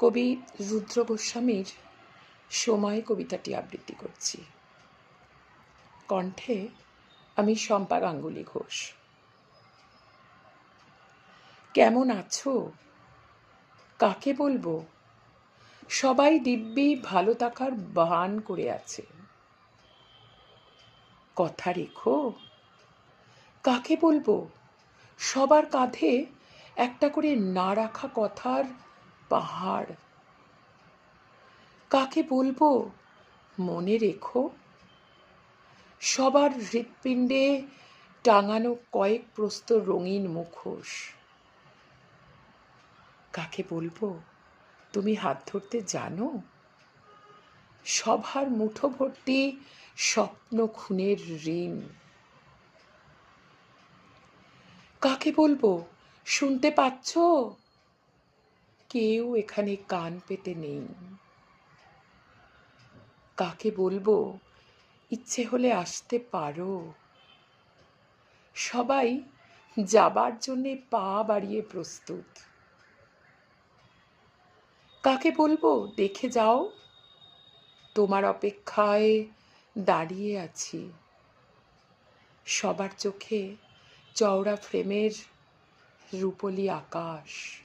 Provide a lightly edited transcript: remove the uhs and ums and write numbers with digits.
কবি রুদ্র গোস্বামীর সময় কবিতাটি আবৃত্তি করছি। কণ্ঠে আমি শম্পা গাঙ্গুলি ঘোষ। কেমন আছো? কাকে বলবো? সবাই দিব্যি ভালো থাকার বাহান করে আছে। কথা রেখো? কাকে বলবো? সবার কাঁধে একটা করে না রাখা কথার পাহাড়। কাকে বলবো মনে রেখো? সবার হৃৎপিণ্ডে টাঙানো কয়েক প্রস্তর রঙিন মুখোশ। কাকে বলবো তুমি হাত ধরতে জানো? সবার মুঠো ভর্তি স্বপ্ন খুনের ঋণ। কাকে বলবো শুনতে পাচ্ছ? কেউ এখানে কান পেতে নেই। কাকে বলবো ইচ্ছে হলে আসতে পারো? সবাই যাবার জন্যে পা বাড়িয়ে প্রস্তুত। কাকে বলবো দেখে যাও? তোমার অপেক্ষায় দাঁড়িয়ে আছি। সবার চোখে চওড়া ফ্রেমের রূপলি আকাশ।